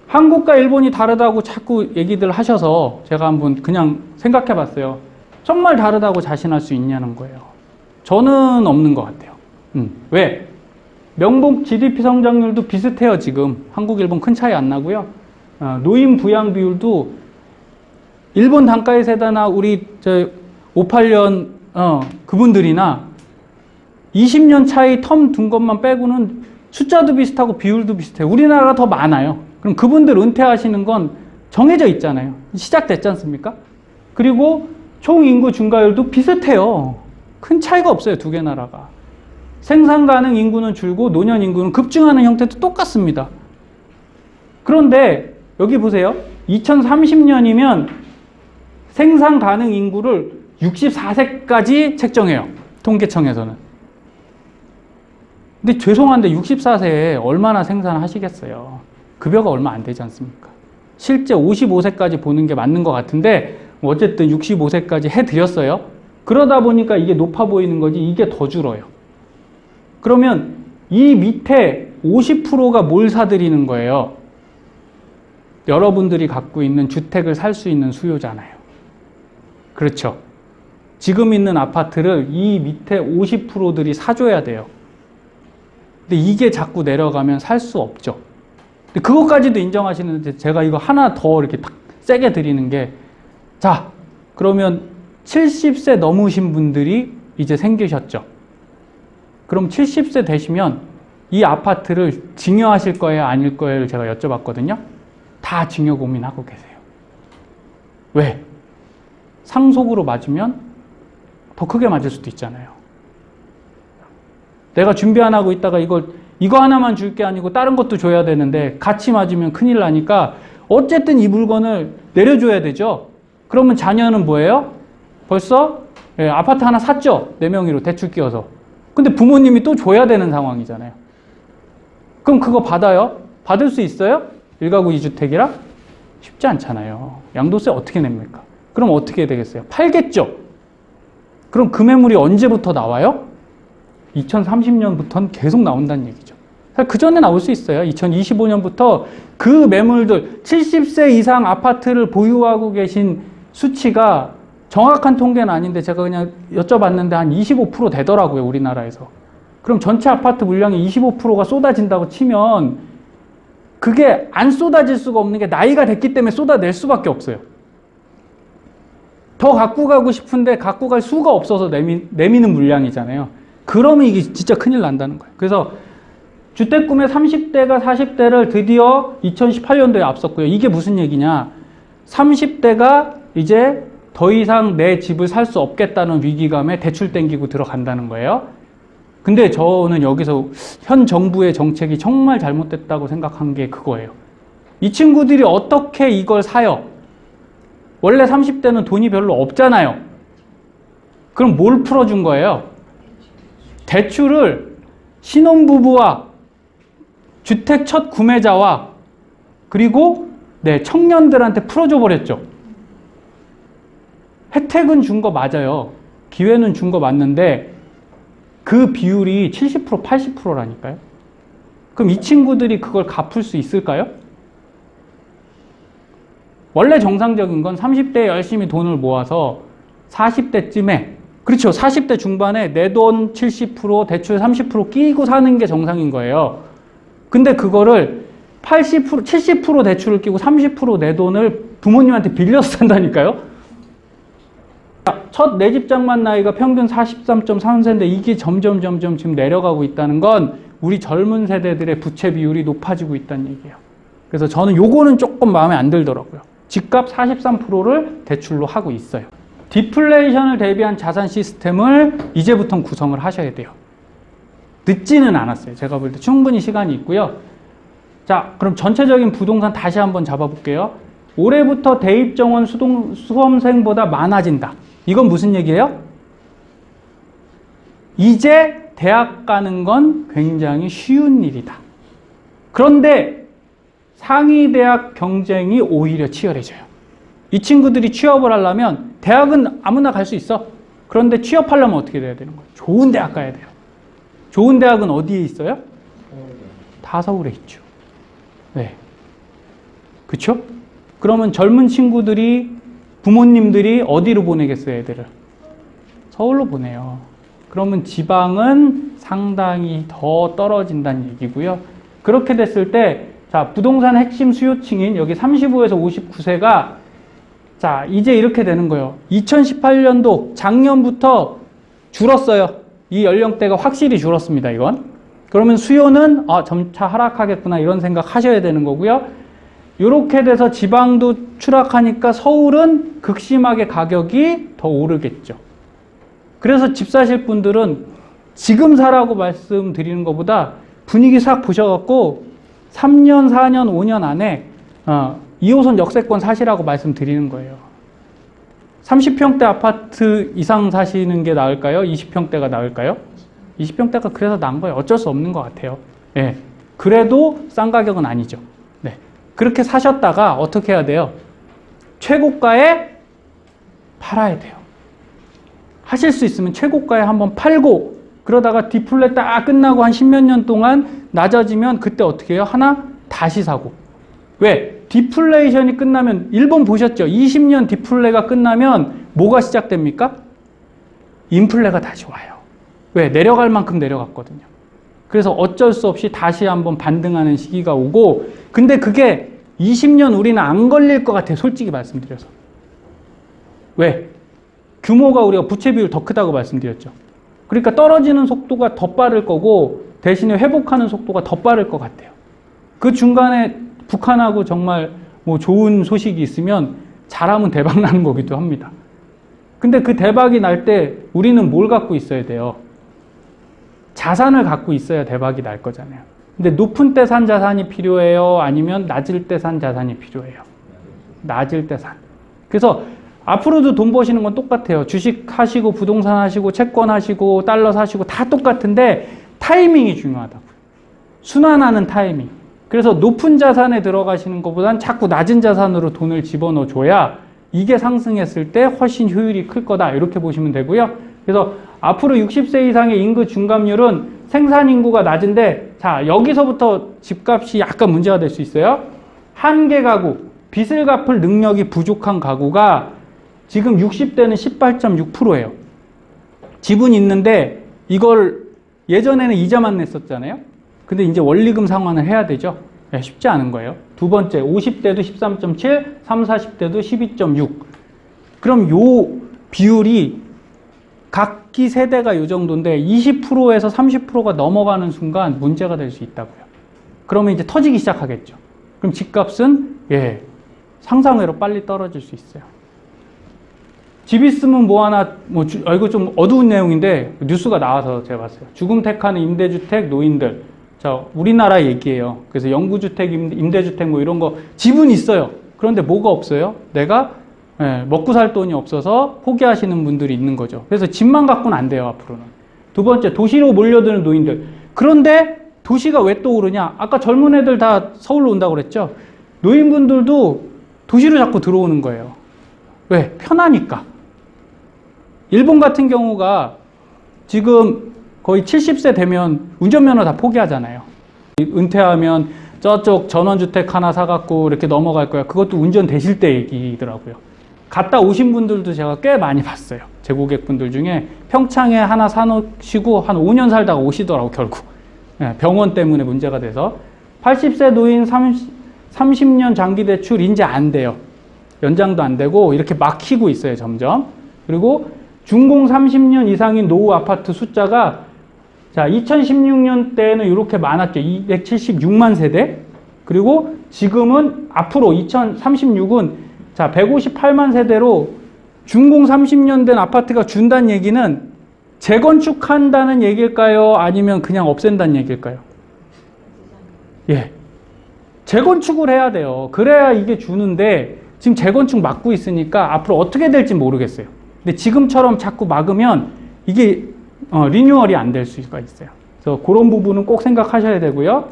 한국과 일본이 다르다고 자꾸 얘기들 하셔서 제가 한번 그냥 생각해 봤어요. 정말 다르다고 자신할 수 있냐는 거예요. 저는 없는 것 같아요. 왜? 명목 GDP 성장률도 비슷해요, 지금. 한국, 일본 큰 차이 안 나고요. 노인 부양 비율도 일본 단가의 세대나 우리 58년 그분들이나 20년 차이 텀 둔 것만 빼고는 숫자도 비슷하고 비율도 비슷해요. 우리나라가 더 많아요. 그럼 그분들 은퇴하시는 건 정해져 있잖아요. 시작됐지 않습니까? 그리고 총 인구 증가율도 비슷해요. 큰 차이가 없어요, 두 개 나라가. 생산 가능 인구는 줄고 노년 인구는 급증하는 형태도 똑같습니다. 그런데 여기 보세요. 2030년이면 생산 가능 인구를 64세까지 책정해요. 통계청에서는. 근데 죄송한데 64세에 얼마나 생산하시겠어요? 급여가 얼마 안 되지 않습니까? 실제 55세까지 보는 게 맞는 것 같은데 어쨌든 65세까지 해드렸어요. 그러다 보니까 이게 높아 보이는 거지 이게 더 줄어요. 그러면 이 밑에 50%가 뭘 사들이는 거예요? 여러분들이 갖고 있는 주택을 살 수 있는 수요잖아요. 그렇죠. 지금 있는 아파트를 이 밑에 50%들이 사줘야 돼요. 근데 이게 자꾸 내려가면 살 수 없죠. 근데 그것까지도 인정하시는데 제가 이거 하나 더 이렇게 딱 세게 드리는 게, 자, 그러면 70세 넘으신 분들이 이제 생기셨죠. 그럼 70세 되시면 이 아파트를 증여하실 거예요, 아닐 거예요를 제가 여쭤봤거든요. 다 증여 고민하고 계세요. 왜? 상속으로 맞으면 더 크게 맞을 수도 있잖아요. 내가 준비 안 하고 있다가 이거 하나만 줄 게 아니고 다른 것도 줘야 되는데 같이 맞으면 큰일 나니까 어쨌든 이 물건을 내려줘야 되죠. 그러면 자녀는 뭐예요? 벌써 아파트 하나 샀죠. 내 명의로 대출 끼워서. 근데 부모님이 또 줘야 되는 상황이잖아요. 그럼 그거 받아요? 받을 수 있어요? 1가구 2주택이라? 쉽지 않잖아요. 양도세 어떻게 냅니까? 그럼 어떻게 해야 되겠어요? 팔겠죠? 그럼 그 매물이 언제부터 나와요? 2030년부터는 계속 나온다는 얘기죠. 그 전에 나올 수 있어요. 2025년부터 그 매물들, 70세 이상 아파트를 보유하고 계신 수치가 정확한 통계는 아닌데 제가 그냥 여쭤봤는데 한 25% 되더라고요, 우리나라에서. 그럼 전체 아파트 물량의 25%가 쏟아진다고 치면 그게 안 쏟아질 수가 없는 게 나이가 됐기 때문에 쏟아낼 수밖에 없어요. 더 갖고 가고 싶은데 갖고 갈 수가 없어서 내미는 물량이잖아요. 그러면 이게 진짜 큰일 난다는 거예요. 그래서 주택구매 30대가 40대를 드디어 2018년도에 앞섰고요. 이게 무슨 얘기냐. 30대가 이제 더 이상 내 집을 살 수 없겠다는 위기감에 대출 땡기고 들어간다는 거예요. 근데 저는 여기서 현 정부의 정책이 정말 잘못됐다고 생각한 게 그거예요. 이 친구들이 어떻게 이걸 사요? 원래 30대는 돈이 별로 없잖아요. 그럼 뭘 풀어준 거예요? 대출을 신혼부부와 주택 첫 구매자와 그리고 청년들한테 풀어줘 버렸죠. 혜택은 준 거 맞아요. 기회는 준 거 맞는데 그 비율이 70%, 80%라니까요. 그럼 이 친구들이 그걸 갚을 수 있을까요? 원래 정상적인 건 30대에 열심히 돈을 모아서 40대쯤에, 그렇죠. 40대 중반에 내 돈 70%, 대출 30% 끼고 사는 게 정상인 거예요. 근데 그거를 80%, 70% 대출을 끼고 30% 내 돈을 부모님한테 빌려서 산다니까요. 첫 내 집장만 나이가 평균 43.3세인데 이게 점점 지금 내려가고 있다는 건 우리 젊은 세대들의 부채 비율이 높아지고 있다는 얘기예요. 그래서 저는 요거는 조금 마음에 안 들더라고요. 집값 43%를 대출로 하고 있어요. 디플레이션을 대비한 자산 시스템을 이제부터 구성을 하셔야 돼요. 늦지는 않았어요. 제가 볼 때 충분히 시간이 있고요. 자, 그럼 전체적인 부동산 다시 한번 잡아볼게요. 올해부터 대입 정원 수험생보다 많아진다. 이건 무슨 얘기예요? 이제 대학 가는 건 굉장히 쉬운 일이다. 그런데 상위 대학 경쟁이 오히려 치열해져요. 이 친구들이 취업을 하려면 대학은 아무나 갈 수 있어. 그런데 취업하려면 어떻게 돼야 되는 거예요? 좋은 대학 가야 돼요. 좋은 대학은 어디에 있어요? 다 서울에 있죠. 네. 그쵸? 그러면 젊은 친구들이, 부모님들이 어디로 보내겠어요, 애들을? 서울로 보내요. 그러면 지방은 상당히 더 떨어진다는 얘기고요. 그렇게 됐을 때, 자, 부동산 핵심 수요층인 여기 35에서 59세가 자, 이제 이렇게 되는 거예요. 2018년도 작년부터 줄었어요. 이 연령대가 확실히 줄었습니다, 이건. 그러면 수요는 점차 하락하겠구나 이런 생각 하셔야 되는 거고요. 이렇게 돼서 지방도 추락하니까 서울은 극심하게 가격이 더 오르겠죠. 그래서 집 사실 분들은 지금 사라고 말씀드리는 것보다 분위기 싹 보셔갖고 3년, 4년, 5년 안에 2호선 역세권 사시라고 말씀드리는 거예요. 30평대 아파트 이상 사시는 게 나을까요? 20평대가 나을까요? 20평대가 그래서 나은 거예요. 어쩔 수 없는 것 같아요. 네. 그래도 싼 가격은 아니죠. 네. 그렇게 사셨다가 어떻게 해야 돼요? 최고가에 팔아야 돼요. 하실 수 있으면 최고가에 한번 팔고 그러다가 디플레 딱 끝나고 한 10몇 년 동안 낮아지면 그때 어떻게 해요? 하나 다시 사고. 왜? 디플레이션이 끝나면 일본 보셨죠? 20년 디플레가 끝나면 뭐가 시작됩니까? 인플레가 다시 와요. 왜? 내려갈 만큼 내려갔거든요. 그래서 어쩔 수 없이 다시 한번 반등하는 시기가 오고 근데 그게 20년 우리는 안 걸릴 것 같아요. 솔직히 말씀드려서. 왜? 규모가 우리가 부채 비율 더 크다고 말씀드렸죠. 그러니까 떨어지는 속도가 더 빠를 거고 대신에 회복하는 속도가 더 빠를 것 같아요. 그 중간에 북한하고 정말 뭐 좋은 소식이 있으면 잘하면 대박 나는 거기도 합니다. 근데 그 대박이 날 때 우리는 뭘 갖고 있어야 돼요? 자산을 갖고 있어야 대박이 날 거잖아요. 근데 높은 때 산 자산이 필요해요? 아니면 낮을 때 산 자산이 필요해요? 낮을 때 산. 그래서 앞으로도 돈 버시는 건 똑같아요. 주식 하시고 부동산 하시고 채권 하시고 달러 사시고 다 똑같은데 타이밍이 중요하다고요. 순환하는 타이밍. 그래서 높은 자산에 들어가시는 것보단 자꾸 낮은 자산으로 돈을 집어넣어 줘야 이게 상승했을 때 훨씬 효율이 클 거다. 이렇게 보시면 되고요. 그래서 앞으로 60세 이상의 인구 중감률은 생산 인구가 낮은데 자, 여기서부터 집값이 약간 문제가 될 수 있어요. 한개 가구, 빚을 갚을 능력이 부족한 가구가 지금 60대는 18.6%예요. 집은 있는데 이걸 예전에는 이자만 냈었잖아요. 근데 이제 원리금 상환을 해야 되죠. 네, 쉽지 않은 거예요. 두 번째, 50대도 13.7, 30, 40대도 12.6. 그럼 요 비율이 각기 세대가 요 정도인데 20%에서 30%가 넘어가는 순간 문제가 될 수 있다고요. 그러면 이제 터지기 시작하겠죠. 그럼 집값은 상상외로 빨리 떨어질 수 있어요. 집 있으면 뭐 하나, 이거 좀 어두운 내용인데 뉴스가 나와서 제가 봤어요. 죽음 택하는 임대주택 노인들. 자, 우리나라 얘기예요. 그래서 영구주택, 임대주택 뭐 이런 거 집은 있어요. 그런데 뭐가 없어요? 내가 먹고 살 돈이 없어서 포기하시는 분들이 있는 거죠. 그래서 집만 갖고는 안 돼요, 앞으로는. 두 번째, 도시로 몰려드는 노인들. 그런데 도시가 왜 또 오르냐? 아까 젊은 애들 다 서울로 온다고 그랬죠? 노인분들도 도시로 자꾸 들어오는 거예요. 왜? 편하니까. 일본 같은 경우가 지금 거의 70세 되면 운전면허 다 포기하잖아요. 은퇴하면 저쪽 전원주택 하나 사갖고 이렇게 넘어갈 거야. 그것도 운전 되실 때 얘기더라고요. 갔다 오신 분들도 제가 꽤 많이 봤어요. 제 고객분들 중에 평창에 하나 사놓으시고 한 5년 살다가 오시더라고, 결국. 병원 때문에 문제가 돼서. 80세 노인 30년 장기 대출 이제 안 돼요. 연장도 안 되고 이렇게 막히고 있어요, 점점. 그리고 준공 30년 이상인 노후 아파트 숫자가 자, 2016년 때는 이렇게 많았죠. 276만 세대. 그리고 지금은 앞으로 2036은 자, 158만 세대로 준공 30년 된 아파트가 준다는 얘기는 재건축한다는 얘기일까요? 아니면 그냥 없앤다는 얘기일까요? 재건축을 해야 돼요. 그래야 이게 주는데 지금 재건축 막고 있으니까 앞으로 어떻게 될지 모르겠어요. 근데 지금처럼 자꾸 막으면 이게 리뉴얼이 안 될 수가 있어요. 그래서 그런 부분은 꼭 생각하셔야 되고요.